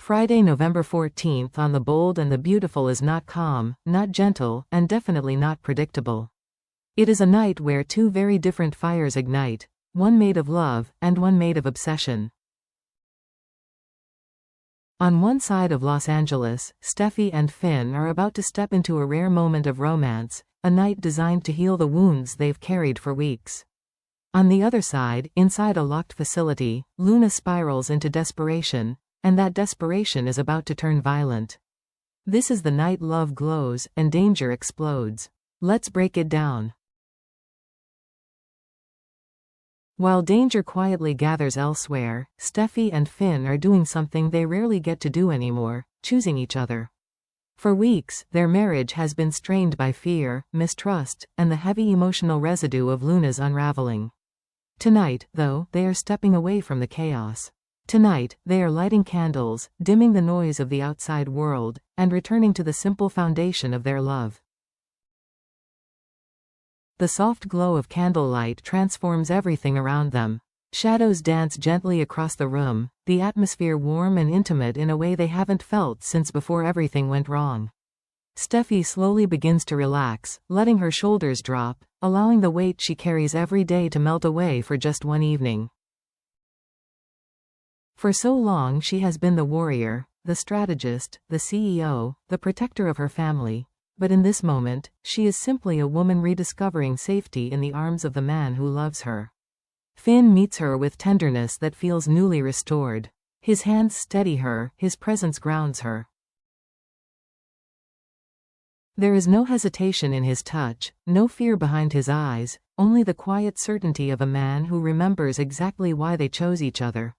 Friday, November 14th. On the Bold and the Beautiful is not calm, not gentle, and definitely not predictable. It is a night where two very different fires ignite, one made of love, and one made of obsession. On one side of Los Angeles, Steffi and Finn are about to step into a rare moment of romance, a night designed to heal the wounds they've carried for weeks. On the other side, inside a locked facility, Luna spirals into desperation, and that desperation is about to turn violent. This is the night love glows and danger explodes. Let's break it down. While danger quietly gathers elsewhere, Steffi and Finn are doing something they rarely get to do anymore, choosing each other. For weeks, their marriage has been strained by fear, mistrust, and the heavy emotional residue of Luna's unraveling. Tonight, though, they are stepping away from the chaos. Tonight, they are lighting candles, dimming the noise of the outside world, and returning to the simple foundation of their love. The soft glow of candlelight transforms everything around them. Shadows dance gently across the room, the atmosphere warm and intimate in a way they haven't felt since before everything went wrong. Steffi slowly begins to relax, letting her shoulders drop, allowing the weight she carries every day to melt away for just one evening. For so long she has been the warrior, the strategist, the CEO, the protector of her family. But in this moment, she is simply a woman rediscovering safety in the arms of the man who loves her. Finn meets her with tenderness that feels newly restored. His hands steady her, his presence grounds her. There is no hesitation in his touch, no fear behind his eyes, only the quiet certainty of a man who remembers exactly why they chose each other.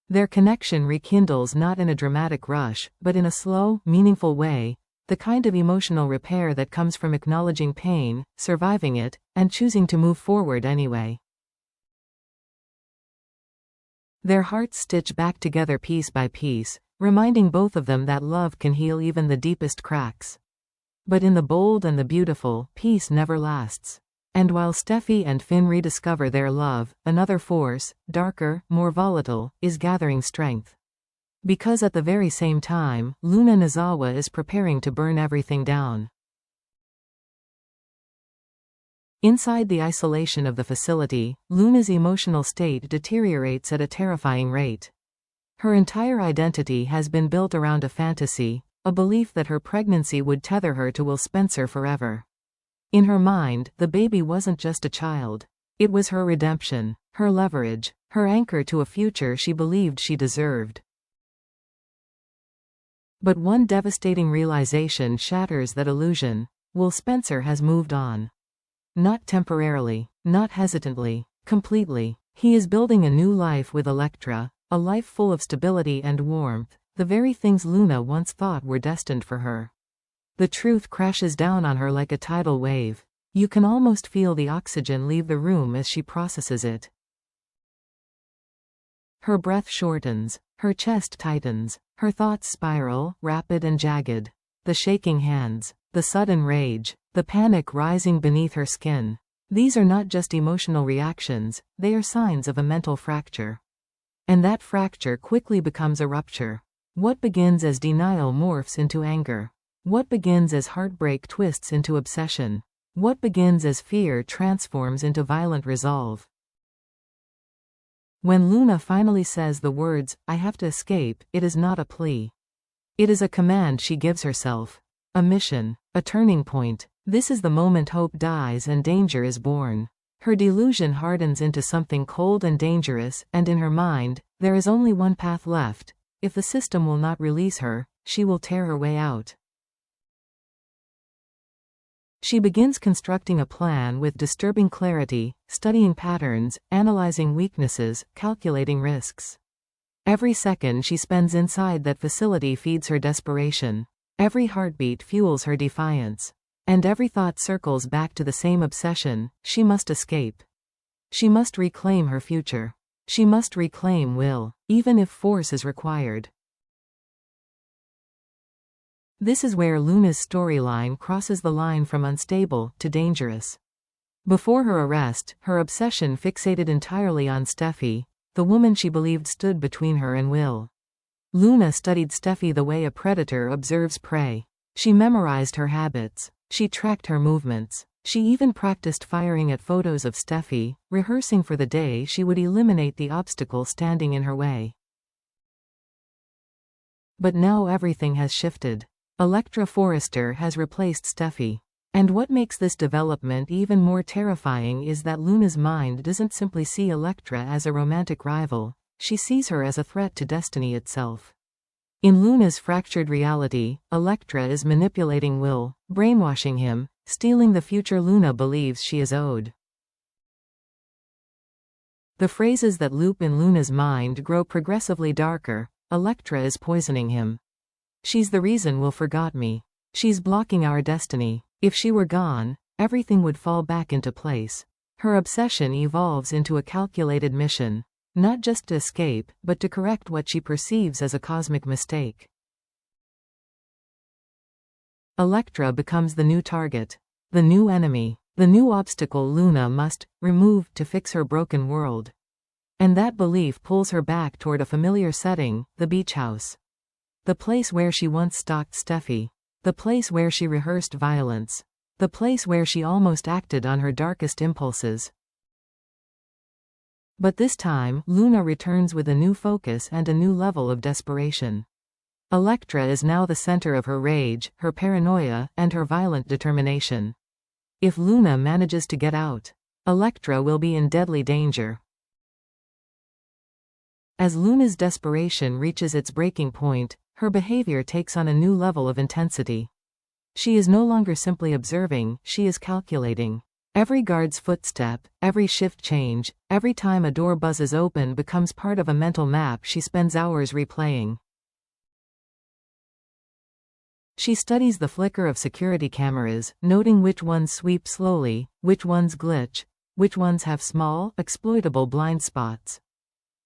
Their connection rekindles not in a dramatic rush, but in a slow, meaningful way. The kind of emotional repair that comes from acknowledging pain, surviving it, and choosing to move forward anyway. Their hearts stitch back together piece by piece, reminding both of them that love can heal even the deepest cracks. But in the bold and the beautiful, peace never lasts. And while Steffi and Finn rediscover their love, another force, darker, more volatile, is gathering strength. Because at the very same time, Luna Nozawa is preparing to burn everything down. Inside the isolation of the facility, Luna's emotional state deteriorates at a terrifying rate. Her entire identity has been built around a fantasy, a belief that her pregnancy would tether her to Will Spencer forever. In her mind, the baby wasn't just a child. It was her redemption, her leverage, her anchor to a future she believed she deserved. But one devastating realization shatters that illusion. Will Spencer has moved on. Not temporarily, not hesitantly, completely. He is building a new life with Elektra, a life full of stability and warmth, the very things Luna once thought were destined for her. The truth crashes down on her like a tidal wave. You can almost feel the oxygen leave the room as she processes it. Her breath shortens, her chest tightens, her thoughts spiral, rapid and jagged. The shaking hands, the sudden rage, the panic rising beneath her skin. These are not just emotional reactions, they are signs of a mental fracture. And that fracture quickly becomes a rupture. What begins as denial morphs into anger. What begins as heartbreak twists into obsession. What begins as fear transforms into violent resolve. When Luna finally says the words, "I have to escape," it is not a plea. It is a command she gives herself. A mission. A turning point. This is the moment hope dies and danger is born. Her delusion hardens into something cold and dangerous, and in her mind, there is only one path left. If the system will not release her, she will tear her way out. She begins constructing a plan with disturbing clarity, studying patterns, analyzing weaknesses, calculating risks. Every second she spends inside that facility feeds her desperation. Every heartbeat fuels her defiance. And every thought circles back to the same obsession: she must escape. She must reclaim her future. She must reclaim Will, even if force is required. This is where Luna's storyline crosses the line from unstable to dangerous. Before her arrest, her obsession fixated entirely on Steffi, the woman she believed stood between her and Will. Luna studied Steffi the way a predator observes prey. She memorized her habits. She tracked her movements. She even practiced firing at photos of Steffi, rehearsing for the day she would eliminate the obstacle standing in her way. But now everything has shifted. Electra Forrester has replaced Steffi. And what makes this development even more terrifying is that Luna's mind doesn't simply see Electra as a romantic rival, she sees her as a threat to destiny itself. In Luna's fractured reality, Electra is manipulating Will, brainwashing him, stealing the future Luna believes she is owed. The phrases that loop in Luna's mind grow progressively darker. Electra is poisoning him. She's the reason Will forgot me. She's blocking our destiny. If she were gone, everything would fall back into place. Her obsession evolves into a calculated mission. Not just to escape, but to correct what she perceives as a cosmic mistake. Electra becomes the new target. The new enemy. The new obstacle Luna must remove to fix her broken world. And that belief pulls her back toward a familiar setting, the beach house. The place where she once stalked Steffi. The place where she rehearsed violence. The place where she almost acted on her darkest impulses. But this time, Luna returns with a new focus and a new level of desperation. Electra is now the center of her rage, her paranoia, and her violent determination. If Luna manages to get out, Electra will be in deadly danger. As Luna's desperation reaches its breaking point, her behavior takes on a new level of intensity. She is no longer simply observing, she is calculating. Every guard's footstep, every shift change, every time a door buzzes open becomes part of a mental map she spends hours replaying. She studies the flicker of security cameras, noting which ones sweep slowly, which ones glitch, which ones have small, exploitable blind spots.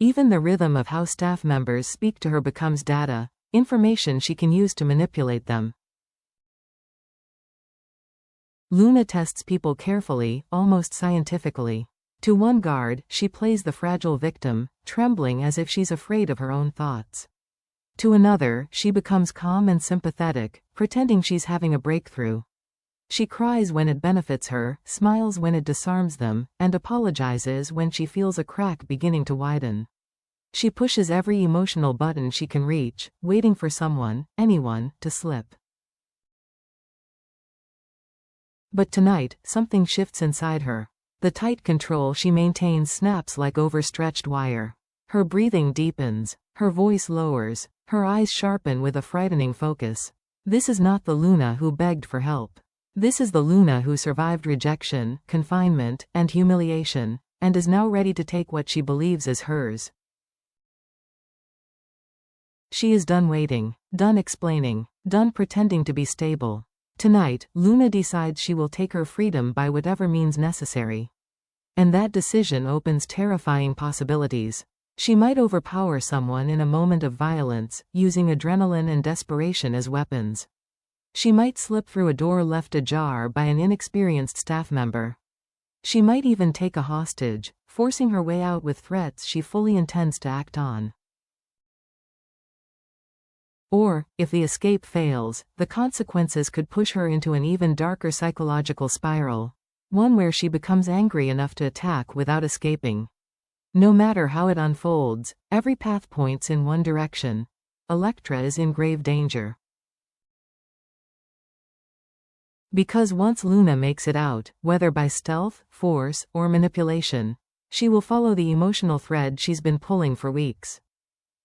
Even the rhythm of how staff members speak to her becomes data, information she can use to manipulate them. Luna tests people carefully, almost scientifically. To one guard, she plays the fragile victim, trembling as if she's afraid of her own thoughts. To another, she becomes calm and sympathetic, pretending she's having a breakthrough. She cries when it benefits her, smiles when it disarms them, and apologizes when she feels a crack beginning to widen. She pushes every emotional button she can reach, waiting for someone, anyone, to slip. But tonight, something shifts inside her. The tight control she maintains snaps like overstretched wire. Her breathing deepens, her voice lowers, her eyes sharpen with a frightening focus. This is not the Luna who begged for help. This is the Luna who survived rejection, confinement, and humiliation, and is now ready to take what she believes is hers. She is done waiting, done explaining, done pretending to be stable. Tonight, Luna decides she will take her freedom by whatever means necessary. And that decision opens terrifying possibilities. She might overpower someone in a moment of violence, using adrenaline and desperation as weapons. She might slip through a door left ajar by an inexperienced staff member. She might even take a hostage, forcing her way out with threats she fully intends to act on. Or, if the escape fails, the consequences could push her into an even darker psychological spiral, one where she becomes angry enough to attack without escaping. No matter how it unfolds, every path points in one direction. Electra is in grave danger. Because once Luna makes it out, whether by stealth, force, or manipulation, she will follow the emotional thread she's been pulling for weeks.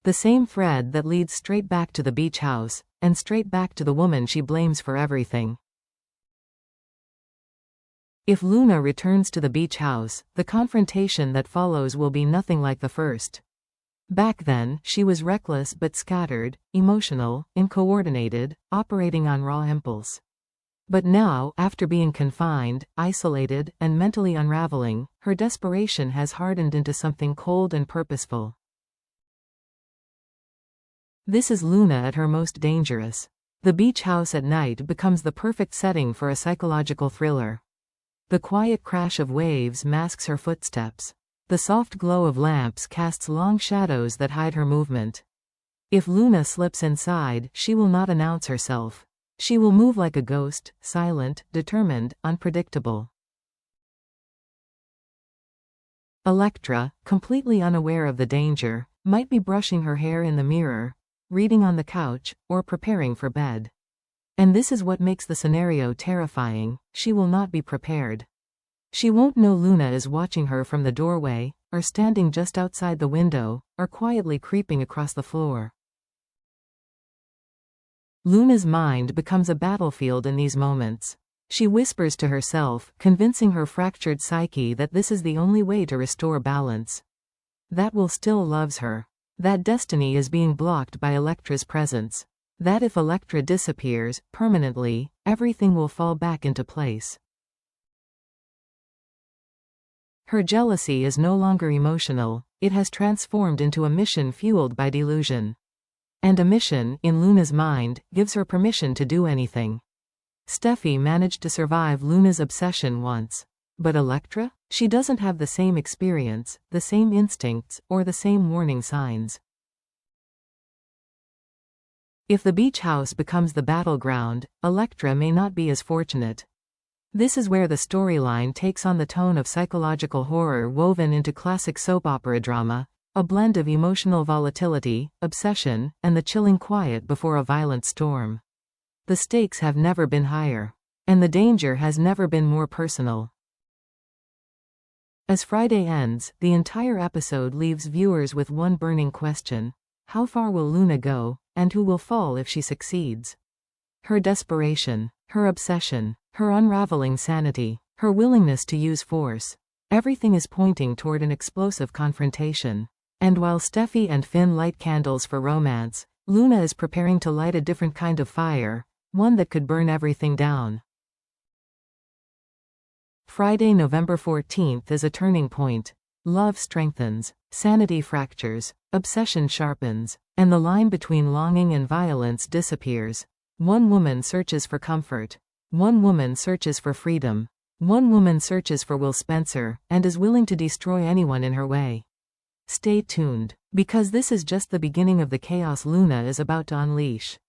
The same thread that leads straight back to the beach house, and straight back to the woman she blames for everything. If Luna returns to the beach house, the confrontation that follows will be nothing like the first. Back then, she was reckless but scattered, emotional, uncoordinated, operating on raw impulse. But now, after being confined, isolated, and mentally unraveling, her desperation has hardened into something cold and purposeful. This is Luna at her most dangerous. The beach house at night becomes the perfect setting for a psychological thriller. The quiet crash of waves masks her footsteps. The soft glow of lamps casts long shadows that hide her movement. If Luna slips inside, she will not announce herself. She will move like a ghost, silent, determined, unpredictable. Electra, completely unaware of the danger, might be brushing her hair in the mirror, reading on the couch, or preparing for bed. And this is what makes the scenario terrifying: she will not be prepared. She won't know Luna is watching her from the doorway, or standing just outside the window, or quietly creeping across the floor. Luna's mind becomes a battlefield in these moments. She whispers to herself, convincing her fractured psyche that this is the only way to restore balance. That Will still loves her. That destiny is being blocked by Electra's presence. That if Electra disappears, permanently, everything will fall back into place. Her jealousy is no longer emotional, it has transformed into a mission fueled by delusion. And a mission, in Luna's mind, gives her permission to do anything. Steffi managed to survive Luna's obsession once. But Electra? She doesn't have the same experience, the same instincts, or the same warning signs. If the beach house becomes the battleground, Electra may not be as fortunate. This is where the storyline takes on the tone of psychological horror woven into classic soap opera drama, a blend of emotional volatility, obsession, and the chilling quiet before a violent storm. The stakes have never been higher. And the danger has never been more personal. As Friday ends, the entire episode leaves viewers with one burning question: how far will Luna go, and who will fall if she succeeds? Her desperation, her obsession, her unraveling sanity, her willingness to use force. Everything is pointing toward an explosive confrontation. And while Steffi and Finn light candles for romance, Luna is preparing to light a different kind of fire, one that could burn everything down. Friday, November 14th is a turning point. Love strengthens, sanity fractures, obsession sharpens, and the line between longing and violence disappears. One woman searches for comfort. One woman searches for freedom. One woman searches for Will Spencer, and is willing to destroy anyone in her way. Stay tuned, because this is just the beginning of the chaos Luna is about to unleash.